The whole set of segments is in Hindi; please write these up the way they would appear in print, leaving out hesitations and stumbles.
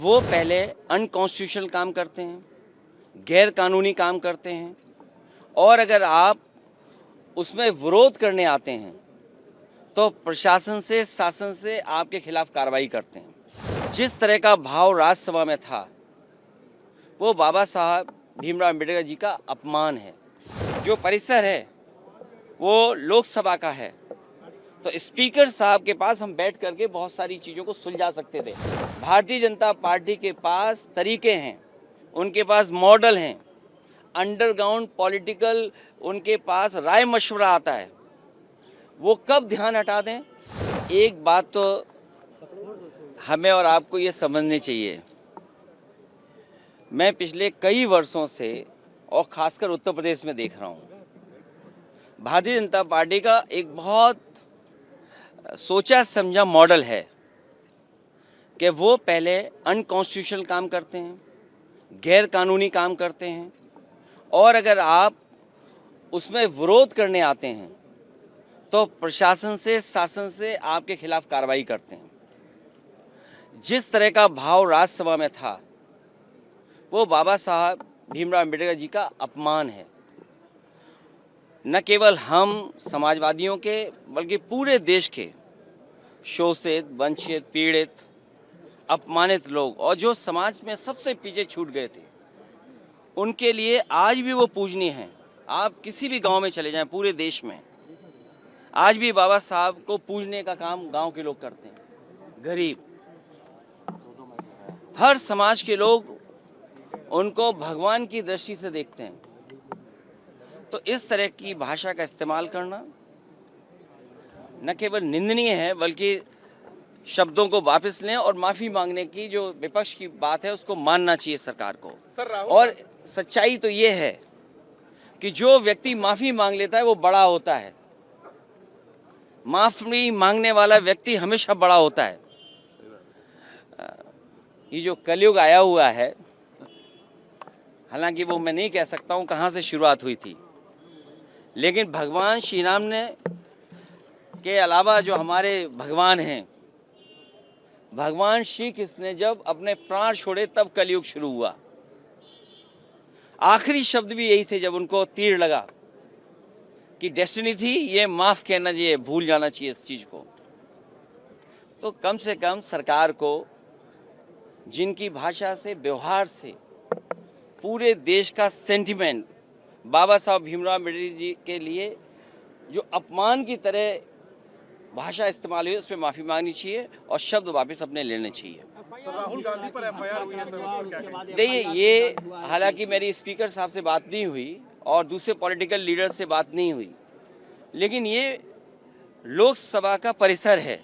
वो पहले अनकॉन्स्टिट्यूशनल काम करते हैं, गैर कानूनी काम करते हैं, और अगर आप उसमें विरोध करने आते हैं तो प्रशासन से, शासन से आपके खिलाफ कार्रवाई करते हैं। जिस तरह का भाव राज्यसभा में था वो बाबा साहब भीमराव अम्बेडकर जी का अपमान है। जो परिसर है वो लोकसभा का है, तो स्पीकर साहब के पास हम बैठ करके बहुत सारी चीज़ों को सुलझा सकते थे। भारतीय जनता पार्टी के पास तरीके हैं, उनके पास मॉडल हैं, अंडरग्राउंड पॉलिटिकल उनके पास राय मशवरा आता है। वो कब ध्यान हटा दें, एक बात तो हमें और आपको ये समझनी चाहिए। मैं पिछले कई वर्षों से और खासकर उत्तर प्रदेश में देख रहा हूँ, भारतीय जनता पार्टी का एक बहुत सोचा समझा मॉडल है कि वो पहले अनकॉन्स्टिट्यूशनल काम करते हैं, गैर कानूनी काम करते हैं, और अगर आप उसमें विरोध करने आते हैं तो प्रशासन से, शासन से आपके खिलाफ कार्रवाई करते हैं। जिस तरह का भाव राज्यसभा में था वो बाबा साहब भीमराव अम्बेडकर जी का अपमान है। न केवल हम समाजवादियों के बल्कि पूरे देश के शोषित, वंचित, पीड़ित, अपमानित लोग और जो समाज में सबसे पीछे छूट गए थे, उनके लिए आज भी वो पूजनीय हैं। आप किसी भी गांव में चले जाएं पूरे देश में, आज भी बाबा साहब को पूजने का काम गांव के लोग करते हैं। गरीब, हर समाज के लोग उनको भगवान की दृष्टि से देखते हैं। तो इस तरह की भाषा का इस्तेमाल करना न केवल निंदनीय है बल्कि शब्दों को वापस लें और माफी मांगने की जो विपक्ष की बात है उसको मानना चाहिए सरकार को। और सच्चाई तो ये है कि जो व्यक्ति माफी मांग लेता है वो बड़ा होता है। माफी मांगने वाला व्यक्ति हमेशा बड़ा होता है। ये जो कलयुग आया हुआ है, हालांकि वो मैं नहीं कह सकता हूं कहां से शुरुआत हुई थी, लेकिन भगवान श्री राम ने के अलावा जो हमारे भगवान हैं, भगवान श्री कृष्ण ने जब अपने प्राण छोड़े तब कलयुग शुरू हुआ। आखिरी शब्द भी यही थे जब उनको तीर लगा कि डेस्टिनी थी, ये माफ कहना चाहिए, भूल जाना चाहिए इस चीज को। तो कम से कम सरकार को जिनकी भाषा से, व्यवहार से पूरे देश का सेंटिमेंट बाबा साहब भीमराव अम्बेडकर जी के लिए जो अपमान की तरह भाषा इस्तेमाल हुई, उस पर माफी मांगनी चाहिए और शब्द वापस अपने लेने चाहिए। राहुल गांधी पर एफआईआर हुई है सर, देखिए, ये हालांकि मेरी स्पीकर साहब से बात नहीं हुई और दूसरे पॉलिटिकल लीडर से बात नहीं हुई, लेकिन ये लोकसभा का परिसर है।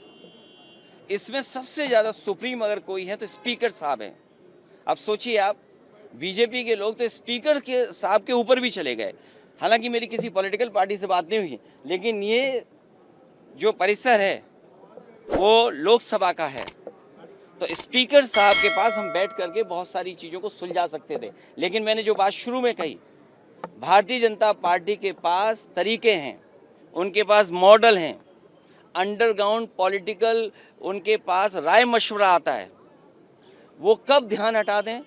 इसमें सबसे ज्यादा सुप्रीम अगर कोई है तो स्पीकर साहब हैं। अब सोचिए आप, बीजेपी के लोग तो स्पीकर के साहब के ऊपर भी चले गए। हालांकि मेरी किसी पॉलिटिकल पार्टी से बात नहीं हुई, लेकिन ये जो परिसर है वो लोकसभा का है, तो स्पीकर साहब के पास हम बैठ करके बहुत सारी चीजों को सुलझा सकते थे। लेकिन मैंने जो बात शुरू में कही, भारतीय जनता पार्टी के पास तरीके हैं, उनके पास मॉडल हैं, अंडरग्राउंड पॉलिटिकल उनके पास राय मशवरा आता है। वो कब ध्यान हटा दें,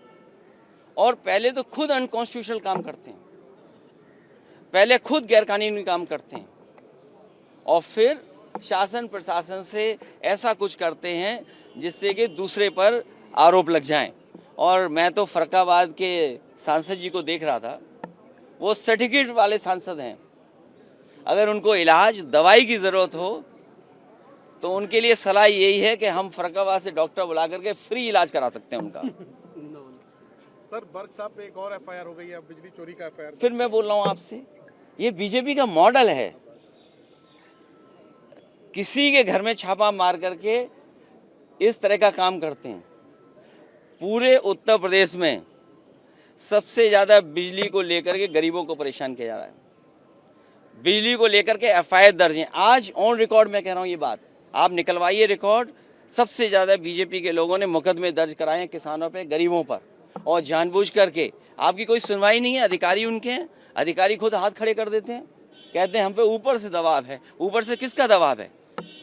और पहले तो खुद अनकॉन्स्टिट्यूशनल काम करते हैं, पहले खुद गैरकानूनी काम करते हैं, और फिर शासन प्रशासन से ऐसा कुछ करते हैं जिससे कि दूसरे पर आरोप लग जाएं। और मैं तो फरक्काबाद के सांसद जी को देख रहा था, वो सर्टिफिकेट वाले सांसद हैं। अगर उनको इलाज, दवाई की ज़रूरत हो तो उनके लिए सलाह यही है कि हम फरक्काबाद से डॉक्टर बुला करके फ्री इलाज करा सकते हैं उनका। सर बर्ग साहब पे एक और एफआईआर हो गई है, बिजली चोरी का एफआईआर। फिर मैं बोल रहा हूँ आपसे, ये बीजेपी का मॉडल है। किसी के घर में छापा मार करके इस तरह का काम करते हैं। पूरे उत्तर प्रदेश में सबसे ज्यादा बिजली को लेकर के गरीबों को परेशान किया जा रहा है। बिजली को लेकर के एफआईआर दर्ज है। आज ऑन रिकॉर्ड मैं कह रहा हूं, ये बात आप निकलवाइए रिकॉर्ड, सबसे ज्यादा बीजेपी के लोगों ने मुकदमे दर्ज कराए हैं किसानों पे, गरीबों पर, और जानबूझ करके। आपकी कोई सुनवाई नहीं है, अधिकारी उनके हैं, अधिकारी खुद हाथ खड़े कर देते हैं, कहते हैं हम पे ऊपर से दबाव है। ऊपर से किसका दबाव है?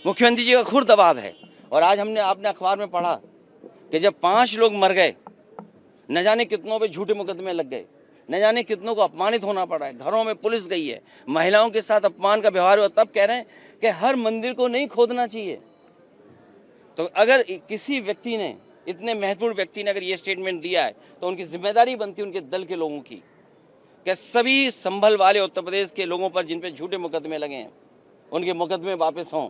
मुख्यमंत्री जी का खुद दबाव है। और आज आपने अखबार में पढ़ा कि जब 5 लोग मर गए, न जाने कितनों पे झूठे मुकदमे लग गए, न जाने कितनों को अपमानित होना पड़ा है, घरों में पुलिस गई है, महिलाओं के साथ अपमान का व्यवहार हुआ, तब कह रहे हैं कि हर मंदिर को नहीं खोदना चाहिए। तो अगर किसी व्यक्ति ने, इतने महत्वपूर्ण व्यक्ति ने अगर ये स्टेटमेंट दिया है, तो उनकी जिम्मेदारी बनती है उनके दल के लोगों की कि सभी संभल वाले उत्तर प्रदेश के लोगों पर जिन पे झूठे मुकदमे लगे हैं, उनके मुकदमे वापस हों।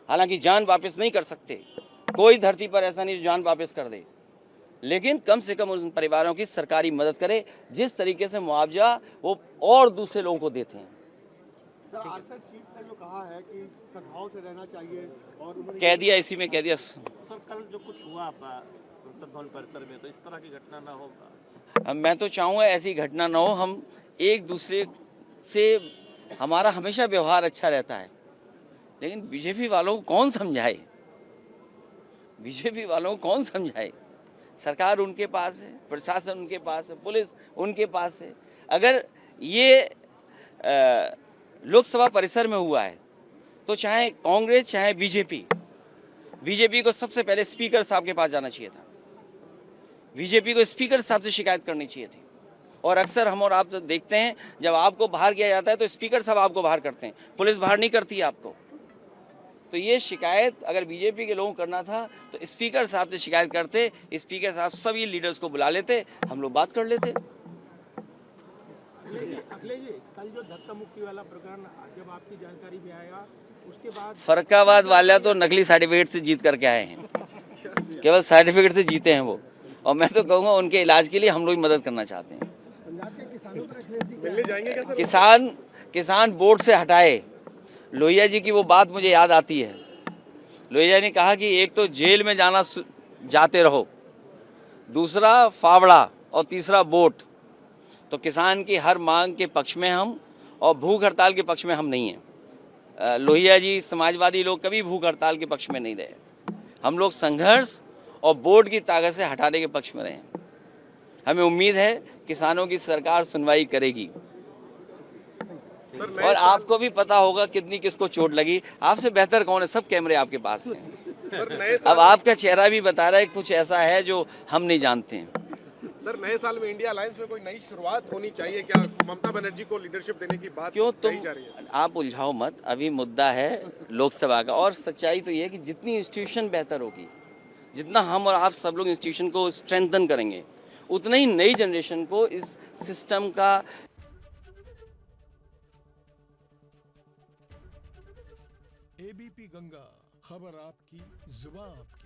हालांकि जान वापस नहीं कर सकते, कोई धरती पर ऐसा नहीं जो जान वापस कर दे, लेकिन कम से कम उन परिवारों की सरकारी मदद करे जिस तरीके से मुआवजा वो और दूसरे लोगों को देते हैं। सर, आरएसएस चीफ ने जो कहा है कि सद्भाव से रहना चाहिए और उन्होंने कह दिया, इसी में कह दिया। सर, कल जो कुछ हुआ संसद भवन परिसर में, तो इस तरह की घटना ना हो। अब मैं तो चाहूँगा ऐसी घटना ना हो। हम एक दूसरे से, हमारा हमेशा व्यवहार अच्छा रहता है, लेकिन बीजेपी वालों को कौन समझाए, बीजेपी वालों को कौन समझाए। सरकार उनके पास है, प्रशासन उनके पास है, पुलिस उनके पास है। अगर ये लोकसभा परिसर में हुआ है तो चाहे कांग्रेस चाहे बीजेपी को सबसे पहले स्पीकर साहब के पास जाना चाहिए था। बीजेपी को स्पीकर साहब से शिकायत करनी चाहिए थी। और अक्सर हम और आप देखते हैं, जब आपको बाहर किया जाता है तो स्पीकर साहब आपको बाहर करते हैं, पुलिस बाहर नहीं करती है आपको। तो ये शिकायत अगर बीजेपी के लोगों को करना था तो स्पीकर साहब से शिकायत करते, स्पीकर साहब सभी लीडर्स को बुला लेते, हम लोग बात कर लेते। अखिलेश जी, कल जो धक्का मुक्की वाला प्रकरण जब आपकी जानकारी में आया, उसके बाद फरक्काबाद वाला तो नकली सर्टिफिकेट से जीत करके आए हैं, केवल सर्टिफिकेट से जीते हैं वो। और मैं तो कहूँगा उनके इलाज के लिए हम लोग मदद करना चाहते हैं। पंजाब के किसानों पर अखिलेश जी मिलने जाएंगे क्या सर? किसान बोर्ड से हटाए। लोहिया जी की वो बात मुझे याद आती है। लोहिया ने कहा कि एक तो जेल में जाते रहो, दूसरा फावड़ा और तीसरा वोट। तो किसान की हर मांग के पक्ष में हम, और भूख हड़ताल के पक्ष में हम नहीं हैं। लोहिया जी, समाजवादी लोग कभी भूख हड़ताल के पक्ष में नहीं रहे। हम लोग संघर्ष और बोर्ड की ताकत से हटाने के पक्ष में रहे हैं। हमें उम्मीद है किसानों की सरकार सुनवाई करेगी। और आपको भी पता होगा कितनी किसको चोट लगी, आपसे बेहतर कौन है, सब कैमरे आपके पास हैं। अब आपका चेहरा भी बता रहा है कुछ ऐसा है जो हम नहीं जानते हैं। सर, नए साल में इंडिया अलायंस में कोई नई शुरुआत होनी चाहिए क्या? ममता बनर्जी को लीडरशिप देने की बात क्यों तुम कही जा रही है। आप उलझाओ मत, अभी मुद्दा है लोकसभा का। और सच्चाई तो ये है कि जितनी इंस्टीट्यूशन बेहतर होगी, जितना हम और आप सब लोग इंस्टीट्यूशन को स्ट्रेंथन करेंगे, उतना ही नई जनरेशन को इस सिस्टम का। एबीपी गंगा, खबर आपकी, जुबान आपकी।